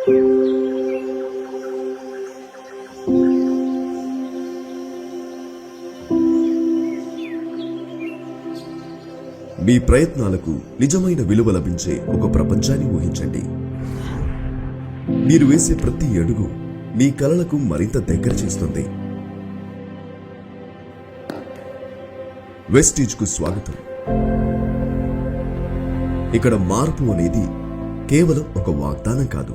మీ ప్రయత్నాలకు నిజమైన విలువ లభించే ఒక ప్రపంచాన్ని ఊహించండి. మీరు వేసే ప్రతి అడుగు మీ కలలకు మరింత దగ్గర చేస్తుంది. వెస్టీజ్కు స్వాగతం. ఇక్కడ మార్పు అనేది కేవలం ఒక వాగ్దానం కాదు,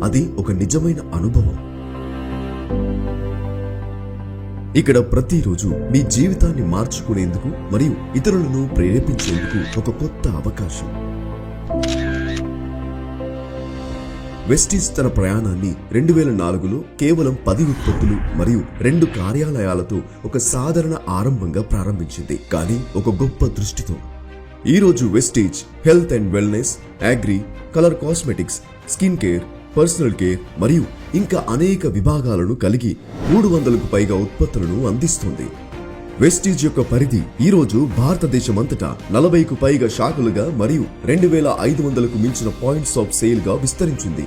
అది ఒక నిజమైన అనుభవం. ఇక్కడ ప్రతిరోజు మీ జీవితాన్ని మార్చుకునేందుకు మరియు ఇతరులను ప్రేరేపించేందుకు ఒక కొత్త అవకాశం. వెస్టీజ్ తన ప్రయాణాన్ని 2004లో కేవలం 10 ఉత్పత్తులు మరియు 2 కార్యాలయాలతో ఒక సాధారణ ఆరంభంగా ప్రారంభించింది, కానీ ఒక గొప్ప దృష్టితో. ఈరోజు Vestige health and wellness, agri, colour cosmetics, skin care, personal care మరియు ఇంకా అనేక విభాగాలను కలిగి 300కు పైగా ఉత్పత్తులను అందిస్తుంది. వెస్టీజ్ యొక్క పరిధి ఈరోజు భారతదేశమంతటా 40కు పైగా శాఖలుగా మరియు 2500కు మించిన పాయింట్స్ ఆఫ్ సేల్ గా విస్తరించింది.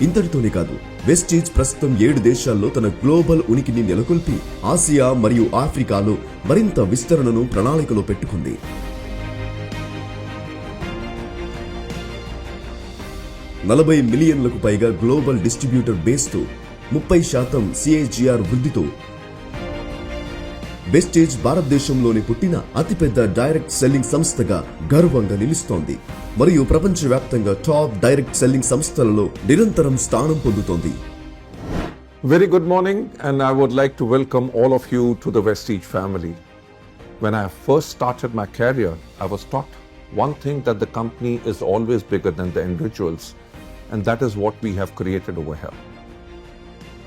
ఇంతటితోనే కాదు, వెస్టీజ్ ప్రస్తుతం 7 దేశాల్లో తన గ్లోబల్ ఉనికిని నెలకొల్పి ఆసియా మరియు ఆఫ్రికాలో మరింత విస్తరణను ప్రణాళికలో పెట్టుకుంది. 40 మిలియన్లకు పైగా గ్లోబల్ డిస్ట్రిబ్యూటర్ బేస్తో 30% CAGR వృద్ధితో వెస్టీజ్ భారతదేశంలోని పుట్టిన అతిపెద్ద డైరెక్ట్ సెల్లింగ్ సంస్థగా గర్వంగా నిలుస్తోంది మరియు ప్రపంచవ్యాప్తంగా టాప్ డైరెక్ట్ సెల్లింగ్ సంస్థలలో నిరంతరం స్థానం పొందుతోంది. Very good morning, and I would like to welcome all of you to the Vestige family. When I first started my career, I was taught one thing, that the company is always bigger than the individuals, and that is what we have created over here.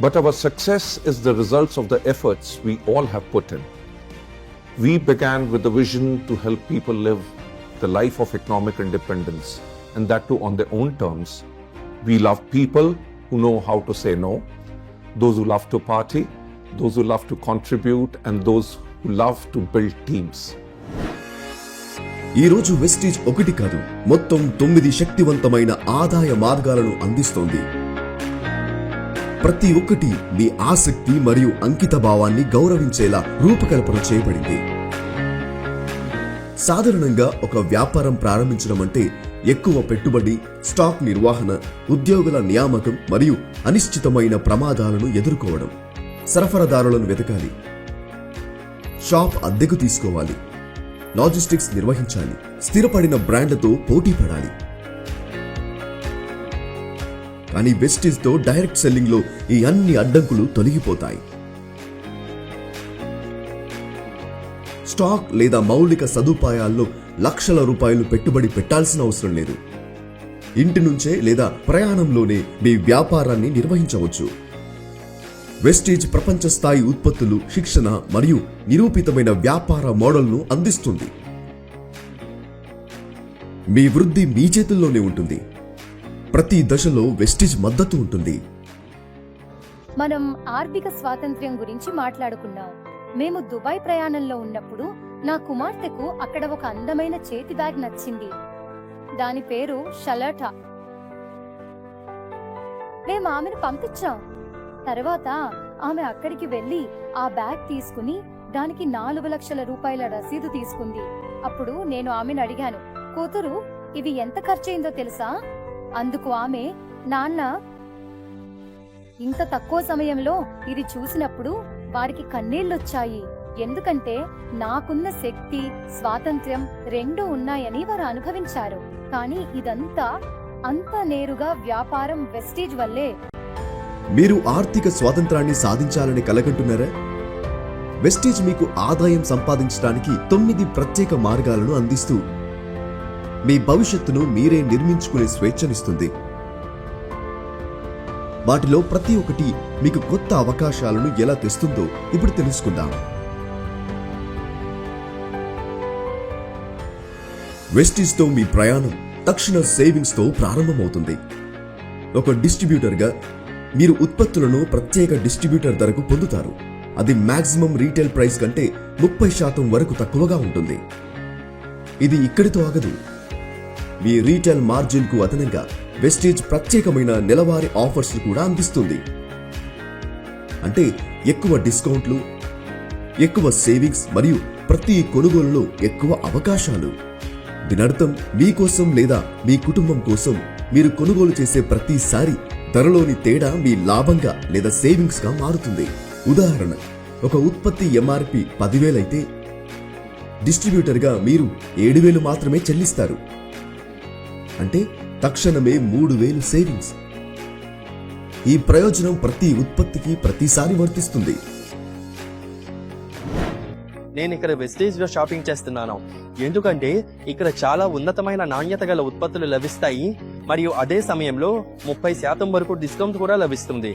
But our success is the results of the efforts we all have put in. We began with the vision to help people live the life of economic independence, and that too on their own terms. We love people who know how to say no, those who love to party, those who love to contribute, and those who love to build teams. ఈ రోజు Vestige ఒకటి కాదు, మొత్తం 9 శక్తివంతమైన ఆదాయ మార్గాలను అందిస్తోంది. ప్రతి ఒక్కటి మీ ఆసక్తి మరియు అంకిత భావాన్ని గౌరవించేలా రూపకల్పన చేయబడింది. సాధారణంగా ఒక వ్యాపారం ప్రారంభించడం అంటే ఎక్కువ పెట్టుబడి, స్టాక్ నిర్వహణ, ఉద్యోగుల నియామకం మరియు అనిశ్చితమైన ప్రమాదాలను ఎదుర్కోవడం. సరఫరాదారులను వెతకాలి, షాప్ అద్దెకు తీసుకోవాలి, లాజిస్టిక్స్ నిర్వహించాలి, స్థిరపడిన బ్రాండ్లతో పోటీ పడాలి. కానీ వెస్టీజ్ తో డైరెక్ట్ సెల్లింగ్ లో ఈ అన్ని అడ్డంకులు తొలగిపోతాయి. స్టాక్ లేదా మౌలిక సదుపాయాల్లో లక్షల రూపాయలు పెట్టుబడి పెట్టాల్సిన అవసరం లేదు. ఇంటి నుంచే లేదా ప్రయాణంలోనే మీ వ్యాపారాన్ని నిర్వహించవచ్చు. వెస్టీజ్ ప్రపంచ స్థాయి ఉత్పత్తులు, శిక్షణ మరియు నిరూపితమైన వ్యాపార మోడల్ను అందిస్తుంది. మీ వృద్ధి మీ చేతుల్లోనే ఉంటుంది. ప్రతి దశలో వెస్టీజ్ మద్దతు ఉంటుంది. మనం ఆర్థిక స్వాతంత్ర్యం గురించి మాట్లాడుకున్నాం. మేము దుబాయ్ ప్రయాణంలో ఉన్నప్పుడు నా కుమార్తెకు అక్కడ ఒక అందమైన చేతి బ్యాగ్ నచ్చింది. దాని పేరు షలటా. మేము ఆమెను పంపించాం. తర్వాత ఆమె అక్కడికి వెళ్లి ఆ బ్యాగ్ తీసుకుని దానికి 4 లక్షల రూపాయల రసీదు తీసుకుంది. అప్పుడు నేను ఆమెను అడిగాను, కూతురు, ఇవి ఎంత ఖర్చయిందో తెలుసా? అందుకు ఆమె, నాన్న, ఇంత తక్కువ సమయంలో ఇది చూసినప్పుడు వారికి కన్నీళ్లొచ్చాయి. ఎందుకంటే నాకున్న శక్తి, స్వాతంత్ర్యం రెండూ ఉన్నాయని వారు అనుభవించారు. కానీ ఇదంతా అంత నేరుగా వ్యాపారం వెస్టీజ్ వల్లే. మీరు ఆర్థిక స్వాతంత్రాన్ని సాధించాలని కలగంటున్నారా? వెస్టీజ్ మీకు ఆదాయం సంపాదించడానికి 9 ప్రత్యేక మార్గాలను అందిస్తూ మీ భవిష్యత్తును మీరే నిర్మించుకునే స్వేచ్ఛనిస్తుంది. వాటిలో ప్రతి ఒక్కటి మీకు కొత్త అవకాశాలను ఎలా తెస్తుందో ఇప్పుడు తెలుసుకుందాం. వెస్టీజ్ తో మీ ప్రయాణం తక్షణ సేవింగ్స్ తో ప్రారంభమవుతుంది. ఒక డిస్ట్రిబ్యూటర్గా మీరు ఉత్పత్తులను ప్రత్యేక డిస్ట్రిబ్యూటర్ ధరకు పొందుతారు. అది మాక్సిమం రీటైల్ ప్రైస్ కంటే 30% వరకు తక్కువగా ఉంటుంది. ఇది ఇక్కడితో ఆగదు. మీ రీటైల్ మార్జిన్ కు అదనంగా వెస్టీజ్ ప్రత్యేకమైన నెలవారీ ఆఫర్స్ కూడా అందిస్తుంది. అంటే ఎక్కువ డిస్కౌంట్లు, ఎక్కువ సేవింగ్స్ మరియు ప్రతి కొనుగోలులో ఎక్కువ అవకాశాలు. దీనర్థం మీకోసం లేదా మీ కుటుంబం కోసం మీరు కొనుగోలు చేసే ప్రతిసారి ధరలోని తేడా మీ లాభంగా లేదా సేవింగ్స్ గా మారుతుంది. ఉదాహరణ, ఒక ఉత్పత్తి ఎంఆర్పి 10,000 అయితే డిస్ట్రిబ్యూటర్ గా మీరు 7,000 మాత్రమే చెల్లిస్తారు. అంటే తక్షణమే 3,000 సేవింగ్స్. ఈ ప్రయోజనం ప్రతి ఉత్పత్తికి ప్రతిసారి వర్తిస్తుంది. నేను ఇక్కడ వెస్టేజ్ లో షాపింగ్ చేస్తున్నాను, ఎందుకంటే ఇక్కడ చాలా ఉన్నతమైన నాణ్యత గల ఉత్పత్తులు లభిస్తాయి మరియు అదే సమయంలో 30% వరకు డిస్కౌంట్ కూడా లభిస్తుంది.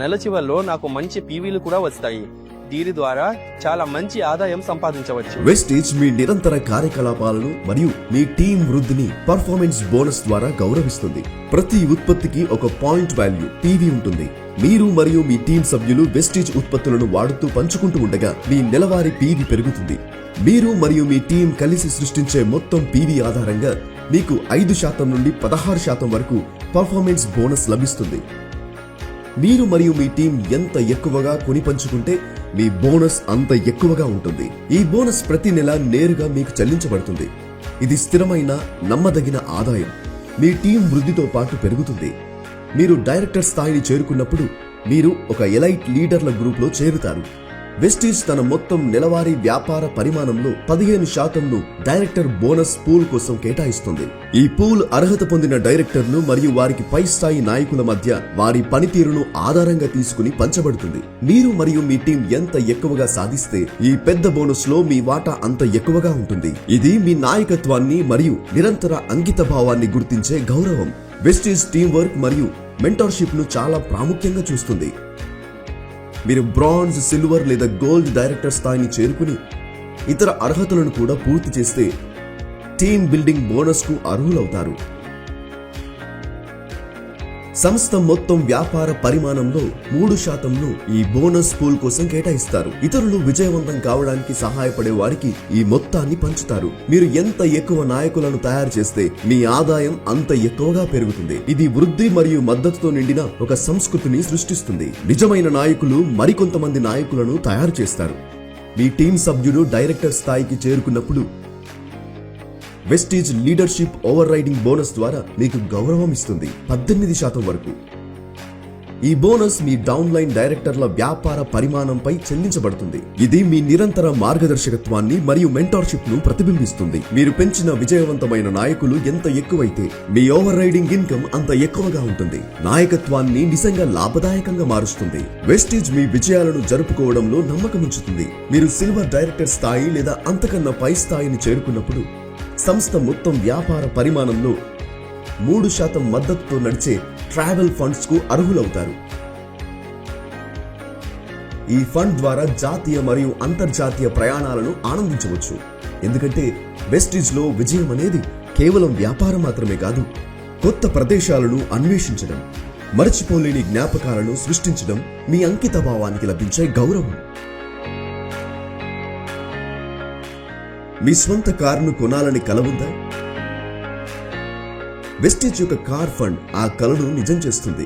నెల చివర్లో నాకు మంచి పీవీలు కూడా వస్తాయి. దీని ద్వారా చాలా మంచి ఆదాయం సంపాదించవచ్చు. వెస్టీజ్ మీ నిరంతర కార్యకలాపాలను మరియు మీ టీం వృద్ధిని పర్ఫార్మెన్స్ బోనస్ ద్వారా గౌరవిస్తుంది. ప్రతి ఉత్పత్తికి ఒక పాయింట్ వాల్యూ పీవీ ఉంటుంది. మీరు మరియు మీ టీం సభ్యులు వెస్టీజ్ ఉత్పత్తులను వాడుతూ పంచుకుంటూ ఉండగా మీ నెలవారీ పీవీ పెరుగుతుంది. మీరు మరియు మీ టీం కలిసి సృష్టించే మొత్తం పీవీ ఆధారంగా మీకు 5% నుండి 16% వరకు పర్ఫార్మెన్స్ బోనస్ లభిస్తుంది. మీరు మరియు మీ టీం ఎంత ఎక్కువగా కొని పంచుకుంటే మీ బోనస్ అంత ఎక్కువగా ఉంటుంది. ఈ బోనస్ ప్రతి నెల నేరుగా మీకు చెల్లించబడుతుంది. ఇది స్థిరమైన, నమ్మదగిన ఆదాయం. మీ టీం వృద్ధితో పాటు పెరుగుతుంది. మీరు డైరెక్టర్ స్థాయిని చేరుకున్నప్పుడు మీరు ఒక ఎలైట్ లీడర్ల గ్రూప్ లో చేరుతారు. వెస్టీజ్ తన మొత్తం నెలవారీ వ్యాపార పరిమాణంలో 15% డైరెక్టర్ బోనస్ పూల్ కోసం కేటాయిస్తుంది. ఈ పూల్ అర్హత పొందిన డైరెక్టర్లు మరియు వారికి పై స్థాయి నాయకుల మధ్య వారి పనితీరును ఆధారంగా తీసుకుని పంచబడుతుంది. మీరు మరియు మీ టీం ఎంత ఎక్కువగా సాధిస్తే ఈ పెద్ద బోనస్ లో మీ వాటా అంత ఎక్కువగా ఉంటుంది. ఇది మీ నాయకత్వాన్ని మరియు నిరంతర అంకిత భావాన్ని గుర్తించే గౌరవం. వెస్టీజ్ టీం వర్క్ మరియు మెంటర్షిప్ ను చాలా ప్రాముఖ్యంగా చూస్తుంది. మీరు బ్రాంజ్, సిల్వర్ లేదా గోల్డ్ డైరెక్టర్ స్థాయిని చేరుకుని ఇతర అర్హతలను కూడా పూర్తి చేస్తే టీమ్ బిల్డింగ్ బోనస్ కు అర్హులవుతారు. సంస్థ మొత్తం వ్యాపార పరిమాణంలో 3% ఈ బోనస్ పూల్ కోసం కేటాయిస్తారు. ఇతరులు విజయవంతం కావడానికి సహాయపడే వారికి ఈ మొత్తాన్ని పంచుతారు. మీరు ఎంత ఎక్కువ నాయకులను తయారు చేస్తే మీ ఆదాయం అంత ఎక్కువగా పెరుగుతుంది. ఇది వృద్ధి మరియు మద్దతుతో నిండిన ఒక సంస్కృతిని సృష్టిస్తుంది. నిజమైన నాయకులు మరికొంతమంది నాయకులను తయారు చేస్తారు. మీ టీం సభ్యుడు డైరెక్టర్ స్థాయికి చేరుకున్నప్పుడు Vestige leadership over riding bonus ద్వారా మీకు గౌరవం ఇస్తుంది 18% వరకు. ఈ బోనస్ మీ డౌన్ లైన్ డైరెక్టర్ల వ్యాపార పరిమాణంపై చెల్లించబడుతుంది. ఇది మీ నిరంతర మార్గదర్శకత్వాన్ని మరియు మెంటార్షిప్ ను ప్రతిబింబిస్తుంది. మీరు పెంచిన విజయవంతమైన నాయకులు ఎంత ఎక్కువైతే మీ ఓవర్ రైడింగ్ ఇన్కమ్ అంత ఎక్కువగా ఉంటుంది. నాయకత్వాన్ని నిజంగా లాభదాయకంగా మారుస్తుంది. వెస్టీజ్ మీ విజయాలను జరుపుకోవడంలో నమ్మకం ఉంచుతుంది. మీరు సిల్వర్ డైరెక్టర్ స్థాయి లేదా అంతకన్నా పై స్థాయిని చేరుకున్నప్పుడు సంస్థ మొత్తం వ్యాపార పరిమాణంలో 3% మద్దతుతో నడిచే ట్రావెల్ ఫండ్స్ కు అర్హులవుతారు. ఈ ఫండ్ ద్వారా జాతీయ మరియు అంతర్జాతీయ ప్రయాణాలను ఆనందించవచ్చు. ఎందుకంటే వెస్టీజ్ లో విజయం అనేది కేవలం వ్యాపారం మాత్రమే కాదు, కొత్త ప్రదేశాలను అన్వేషించడం, మరచిపోలేని జ్ఞాపకాలను సృష్టించడం మీ అంకిత భావానికి లభించే గౌరవం. మీ స్వంత కారును కొనాలని కల ఉందా? వెస్టీజ్ యొక్క కార్ ఫండ్ ఆ కలను నిజం చేస్తుంది.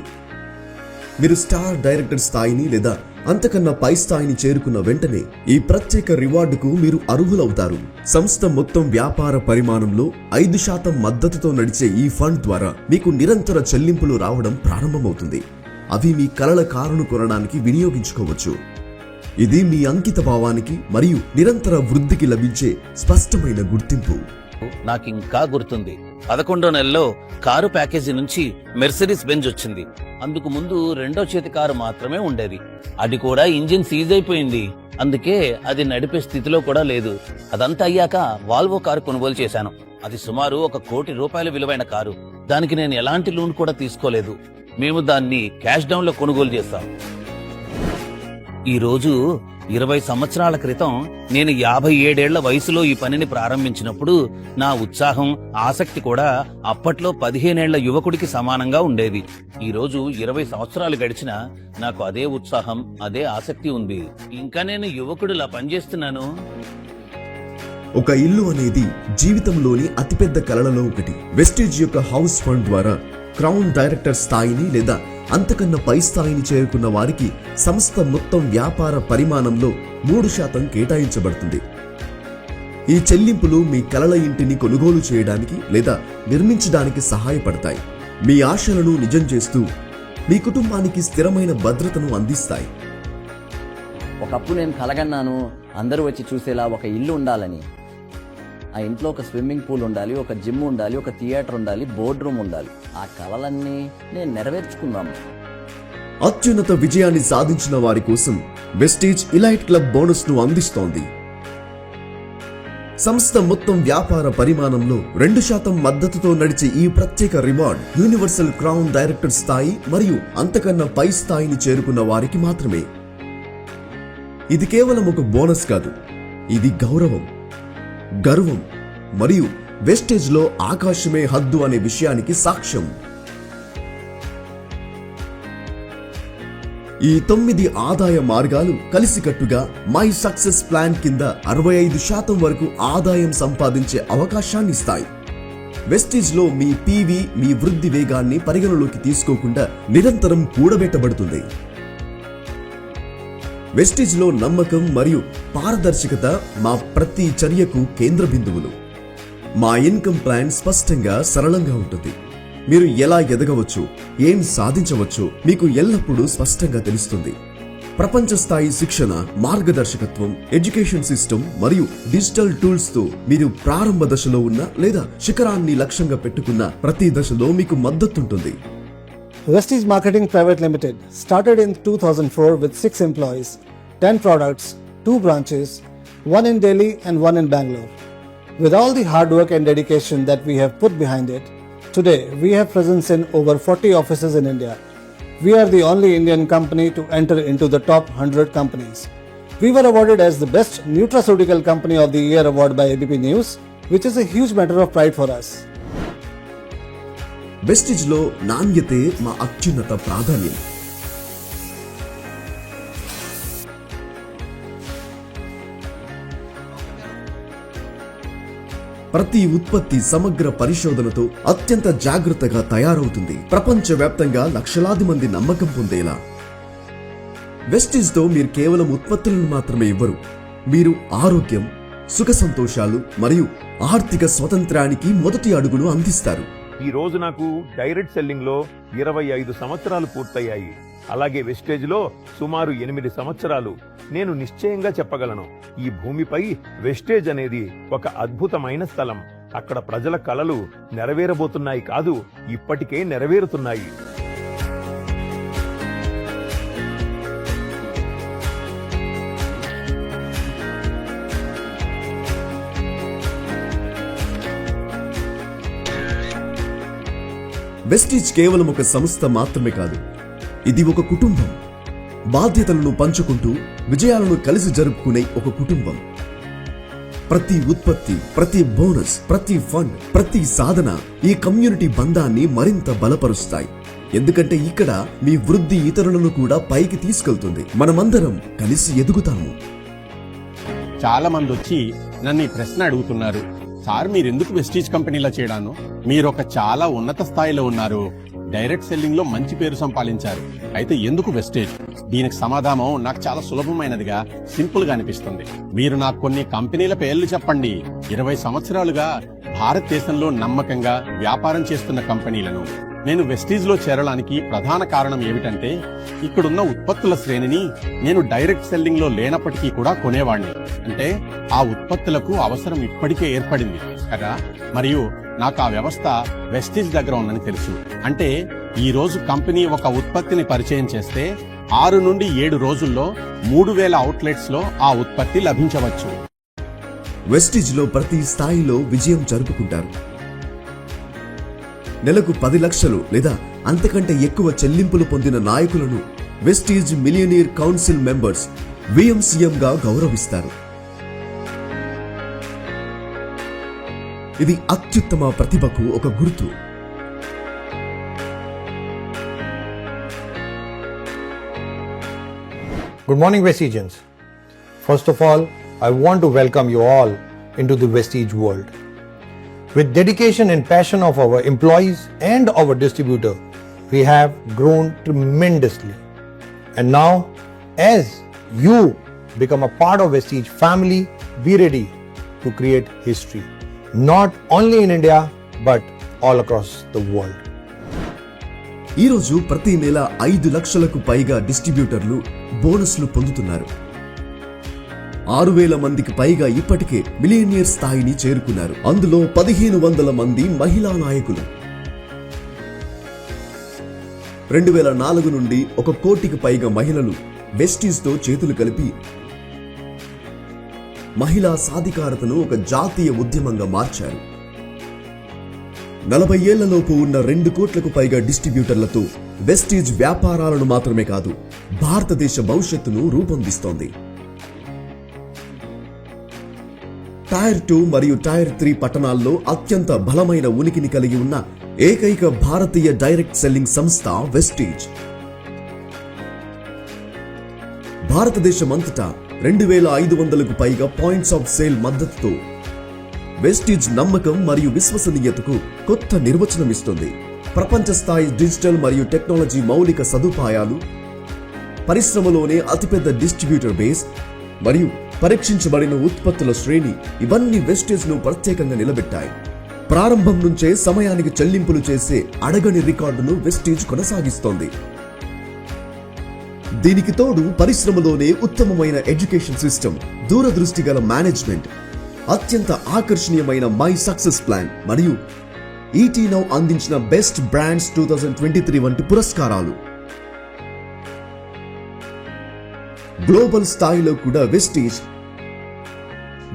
మీరు స్టార్ డైరెక్టర్ స్థాయిని లేదా అంతకన్నా పై స్థాయిని చేరుకున్న వెంటనే ఈ ప్రత్యేక రివార్డుకు మీరు అర్హులవుతారు. సంస్థ మొత్తం వ్యాపార పరిమాణంలో 5% మద్దతుతో నడిచే ఈ ఫండ్ ద్వారా మీకు నిరంతర చెల్లింపులు రావడం ప్రారంభమవుతుంది. అవి మీ కలల కారును కొనడానికి వినియోగించుకోవచ్చు. ఇది మీ అంకిత భావానికి మరియు నిరంతర వృద్ధికి లభించే స్పష్టమైన గుర్తింపు. నాకింకా గుర్తుంది, 11వ నెలలో కారు ప్యాకేజీ నుంచి మెర్సిడీస్ బెంజ్ వచ్చింది. అందుకు ముందు రెండో చేతి కారు మాత్రమే ఉండేది. అది కూడా ఇంజిన్ సీజ్ అయిపోయింది. అందుకే అది నడిపే స్థితిలో కూడా లేదు. అదంతా అయ్యాక వాల్వో కారు కొనుగోలు చేశాను. అది సుమారు 1 కోటి రూపాయల విలువైన కారు. దానికి నేను ఎలాంటి లోన్ కూడా తీసుకోలేదు. మేము దాన్ని క్యాష్ డౌన్ లో కొనుగోలు చేస్తాం. ఈ రోజు 20 సంవత్సరాల క్రితం నేను 57 ఏళ్ల వయసులో ఈ పనిని ప్రారంభించినప్పుడు నా ఉత్సాహం, ఆసక్తి కూడా అప్పట్లో 15 ఏళ్ల యువకుడికి సమానంగా ఉండేది. ఈ రోజు 20 సంవత్సరాలు గడిచినా నాకు అదే ఉత్సాహం, అదే ఆసక్తి ఉంది. ఇంకా నేను యువకుడిలా పనిచేస్తున్నాను. ఒక ఇల్లు అనేది జీవితంలోని అతిపెద్ద కలలలో ఒకటి. వెస్టీజ్ యొక్క హౌస్ ఫండ్ ద్వారా క్రౌన్ డైరెక్టర్ స్థాయిని లేదా అంతకన్నా పై స్థాయిని చేరుకున్న వారికి సంస్థ మొత్తం వ్యాపార పరిమాణంలో 3% కేటాయించబడుతుంది. ఈ చెల్లింపులు మీ కలల ఇంటిని కొనుగోలు చేయడానికి లేదా నిర్మించడానికి సహాయపడతాయి. మీ ఆశలను నిజం చేస్తూ మీ కుటుంబానికి స్థిరమైన భద్రతను అందిస్తాయి. ఒకప్పుడు నేను కలగన్నాను అందరూ వచ్చి చూసేలా ఒక ఇల్లు ఉండాలని. ఆ ఇంట్లో ఒక స్విమ్మింగ్ పూల్ ఉండాలి, ఒక జిమ్ ఉండాలి, ఒక థియేటర్ ఉండాలి, బోర్డ్ రూమ్ ఉండాలి. ఆ కలలన్నీ నేను నెరవేర్చుకుందాము. అత్యున్నత విజయాన్ని సాధించిన వారి కోసం వెస్టీజ్ ఇలైట్ క్లబ్ బోనస్ ను అందిస్తోంది. సంస్థ మొత్తం వ్యాపార పరిమాణంలో 2% మద్దతుతో నడిచే ఈ ప్రత్యేక రివార్డ్ యూనివర్సల్ క్రౌన్ డైరెక్టర్ స్థాయి మరియు అంతకన్నా పై స్థాయిని చేరుకున్న వారికి మాత్రమే. ఇది కేవలం ఒక బోనస్ కాదు, ఇది గౌరవం, గర్వం మరియు వెస్టేజ్ లో ఆకాశమే హద్దు అనే విషయానికి సాక్ష్యం. ఈ 9 ఆదాయ మార్గాలు కలిసికట్టుగా మై సక్సెస్ ప్లాన్ కింద 65% వరకు ఆదాయం సంపాదించే అవకాశాన్ని ఇస్తాయి. వెస్టేజ్ లో మీ పీవీ మీ వృద్ధి వేగాన్ని పరిగణలోకి తీసుకోకుండా నిరంతరం కూడబెట్టబడుతుంది. వెస్టేజ్ లో నమ్మకం మరియు పారదర్శకత మా ప్రతి చర్యకు కేంద్ర బిందువులు. మా ఇన్కమ్ ప్లాన్ స్పష్టంగా సరళంగా ఉంటుంది. మీరు ఎలా ఎదగవచ్చు, ఏం సాధించవచ్చో మీకు ఎల్లప్పుడూ స్పష్టంగా తెలుస్తుంది. ప్రపంచ స్థాయి శిక్షణ, మార్గదర్శకత్వం, ఎడ్యుకేషన్ సిస్టమ్ మరియు డిజిటల్ టూల్స్ తో మీరు ప్రారంభ దశలో ఉన్న లేదా శిఖరాన్ని లక్ష్యంగా పెట్టుకున్న ప్రతి దశలో మీకు మద్దతుంటుంది. Vestige Marketing Private Limited started in 2004 with 6 employees, 10 products, 2 branches, 1 in Delhi and 1 in Bangalore. With all the hard work and dedication that we have put behind it, today we have presence in over 40 offices in India. We are the only Indian company to enter into the top 100 companies. We were awarded as the best nutraceutical company of the year award by ABP News, which is a huge matter of pride for us. Vestige లో నాణ్యతే మా అత్యున్నత ప్రాధాన్యం. ప్రతి ఉత్పత్తి సమగ్ర పరిశోధనతో అత్యంత జాగ్రత్తగా తయారవుతుంది. ప్రపంచవ్యాప్తంగా లక్షలాది మంది నమ్మకం పొందేలా. వెస్టిజ్ తో మీరు కేవలం ఉత్పత్తులను మాత్రమే ఇవ్వరు, మీరు ఆరోగ్యం, సుఖ సంతోషాలు మరియు ఆర్థిక స్వతంత్రానికి మొదటి అడుగులు అందిస్తారు. ఈ రోజు నాకు డైరెక్ట్ సెల్లింగ్ లో 25 సంవత్సరాలు పూర్తయ్యాయి. అలాగే వెస్టేజ్ లో సుమారు 8 సంవత్సరాలు. నేను నిశ్చయంగా చెప్పగలను, ఈ భూమిపై వెస్టేజ్ అనేది ఒక అద్భుతమైన స్థలం. అక్కడ ప్రజల కలలు నెరవేరబోతున్నాయి కాదు, ఇప్పటికే నెరవేరుతున్నాయి. వెస్టీజ్ కేవలం ఒక సంస్థ మాత్రమే కాదు, ఇది ఒక కుటుంబం. బాధ్యతలను పంచుకుంటూ విజయాలను కలిసి జరుపుకునే ఒక కుటుంబం. ప్రతి ఉత్పత్తి, ప్రతి బోనస్, ప్రతి ఫండ్, ప్రతి సాధన ఈ కమ్యూనిటీ బంధాన్ని మరింత బలపరుస్తాయి. ఎందుకంటే ఇక్కడ మీ వృద్ధి ఇతరులను కూడా పైకి తీసుకెళ్తుంది. మనమందరం కలిసి ఎదుగుతాము. చాలా మంది వచ్చి నన్ను ఈ ప్రశ్న అడుగుతున్నారు, సార్ మీరెందుకు వెస్టీజ్ కంపెనీలో చేయడాను? మీరు ఒక చాలా ఉన్నత స్థాయిలో ఉన్నారు, డైరెక్ట్ సెల్లింగ్ లో మంచి పేరు సంపాదించారు, అయితే ఎందుకు వెస్టేజ్? దీనికి సమాధానం నాకు చాలా సులభమైనదిగా, సింపుల్ గా అనిపిస్తుంది. మీరు నాకు కొన్ని కంపెనీల పేర్లు చెప్పండి. 20 సంవత్సరాలుగా భారతదేశంలో నమ్మకంగా వ్యాపారం చేస్తున్న కంపెనీలను. నేను వెస్టీజ్ లో చేరడానికి ప్రధాన కారణం ఏమిటంటే, ఇక్కడున్న ఉత్పత్తుల శ్రేణిని నేను డైరెక్ట్ సెల్లింగ్ లో లేనప్పటికీ కూడా కొనేవాడిని. అంటే ఆ ఉత్పత్తులకు అవసరం ఇప్పటికే ఏర్పడింది కదా, మరియు నాకు ఆ వ్యవస్థ వెస్టీజ్ దగ్గర ఉందని తెలుసు. అంటే ఈ రోజు కంపెనీ ఒక ఉత్పత్తిని పరిచయం చేస్తే 6 నుండి 7 రోజుల్లో 3000 అవుట్లెట్స్ లో ఆ ఉత్పత్తి లభించవచ్చు. వెస్టీజ్ లో ప్రతి స్థాయిలో విజయం జరుపుకుంటారు. నెలకు 10 లక్షలు లేదా అంతకంటే ఎక్కువ చెల్లింపులు పొందిన నాయకులను Vestige millionaire council members VMCM గా గౌరవిస్తారు. ఇది అత్యుత్తమ ప్రతిభకు ఒక గుర్తు. Good morning, Vestigians. First of all, I want to welcome you all into the Vestige world. With dedication and passion of our employees and our distributor, we have grown tremendously. And now, as you become a part of Vestige family, be ready to create history, not only in India, but all across the world. ఈరోజు ప్రతి నెల 5 లక్షలకు పైగా డిస్ట్రిబ్యూటర్లు బోనస్లు పొందుతున్నారు. 6,000 మందికి పైగా ఇప్పటికే మిలియనియర్ స్థాయిని చేరుకున్నారు. అందులో 1,500 మంది మహిళా నాయకులు. 2004 నుండి 1 కోటికి పైగా మహిళలు వెస్టీజ్తో చేతులు కలిపి మహిళా సాధికారతను ఒక జాతీయ ఉద్యమంగా మార్చారు. 40 ఏళ్లలోపు ఉన్న 2 కోట్లకు పైగా డిస్ట్రిబ్యూటర్లతో వెస్టీజ్ వ్యాపారాలను మాత్రమే కాదు, భారతదేశ భవిష్యత్తును రూపొందిస్తోంది. టైర్ 2 మరియు టైర్ 3 పట్టణాల్లో అత్యంత బలమైన ఉనికిని కలిగి ఉన్న ఏకైక భారతీయ డైరెక్ట్ సెల్లింగ్ సంస్థ వెస్టీజ్. భారతదేశమంతటా 2,500కు పైగా పాయింట్స్ ఆఫ్ సేల్ మద్దతుతో వెస్టీజ్ నమ్మకం మరియు విశ్వసనీయతకు కొత్త నిర్వచనం ఇస్తుంది. ప్రపంచ స్థాయి డిజిటల్ మరియు టెక్నాలజీ మౌలిక సదుపాయాలు, పరిశ్రమలోనే అతిపెద్ద డిస్ట్రిబ్యూటర్ బేస్ మరియు పరీక్షించబడిన ఉత్పత్తుల శ్రేణి ఇవన్నీ వెస్టీజ్ ను ప్రత్యేకంగా నిలబెట్టాయి. ప్రారంభం నుంచే సమయానికి చెల్లింపులు చేసే అడగని రికార్డును వెస్టీజ్ కొనసాగిస్తోంది. దీనికి తోడు పరిశ్రమలోనే ఉత్తమమైన ఎడ్యుకేషన్ సిస్టమ్, దూరదృష్టి గల మేనేజ్మెంట్, అత్యంత ఆకర్షణీయమైన మై సక్సెస్ ప్లాన్ మరియు ఈటీ నౌ అందించిన బెస్ట్ బ్రాండ్స్ 2023 వంటి పురస్కారాలు. గ్లోబల్ స్థాయిలో కూడా వెస్టీజ్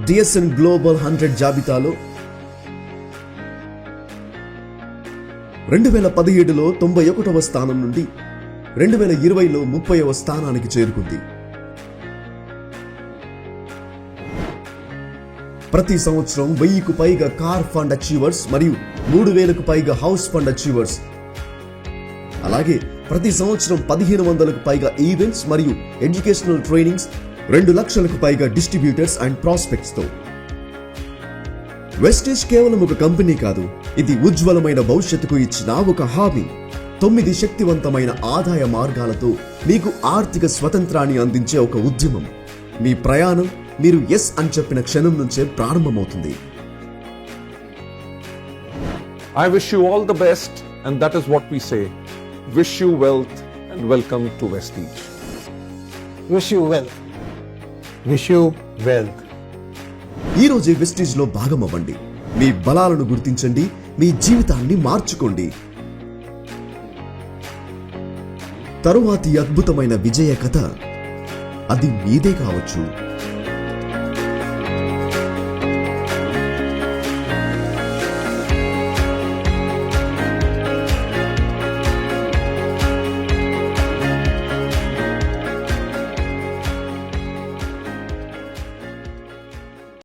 డిఎస్ఎన్ గ్లోబల్ 100 జాబితాలో 2017లో 91వ స్థానం నుండి 2020లో 30వ స్థానానికి చేరుకుంది. ప్రతి సంవత్సరం 1000కు పైగా కార్ ఫండ్ అచీవర్స్ మరియు 3,000కు పైగా హౌస్ ఫండ్ అచీవర్స్, అలాగే ప్రతి సంవత్సరం 1,500కు పైగా ఈవెంట్స్ మరియు ఎడ్యుకేషనల్ ట్రైనింగ్స్, 2 లక్షలకు పైగా డిస్ట్రిబ్యూటర్స్ అండ్ ప్రాస్పెక్ట్స్ తో వెస్టీజ్ కేవలం ఒక కంపెనీ కాదు, ఇది ఉజ్వలమైన భవిష్యత్తుకు ఇచ్చిన ఒక హామీ. 9 శక్తివంతమైన ఆదాయ మార్గాలతో మీకు ఆర్థిక స్వతంత్రాన్ని అందించే ఒక ఉద్యమం. మీ ప్రయాణం మీరు ఎస్ అని చెప్పిన క్షణం నుంచే ప్రారంభమవుతుంది. I wish you all the best, and that is what we say. Wish you wealth and welcome to Vestige. Wish you well. Wish you wealth. ఈ రోజే వెస్టీజ్ లో భాగమవ్వండి. మీ బలాలను గుర్తించండి, మీ జీవితాన్ని మార్చుకోండి. తరువాతి అద్భుతమైన విజయ కథ అది మీదే కావచ్చు.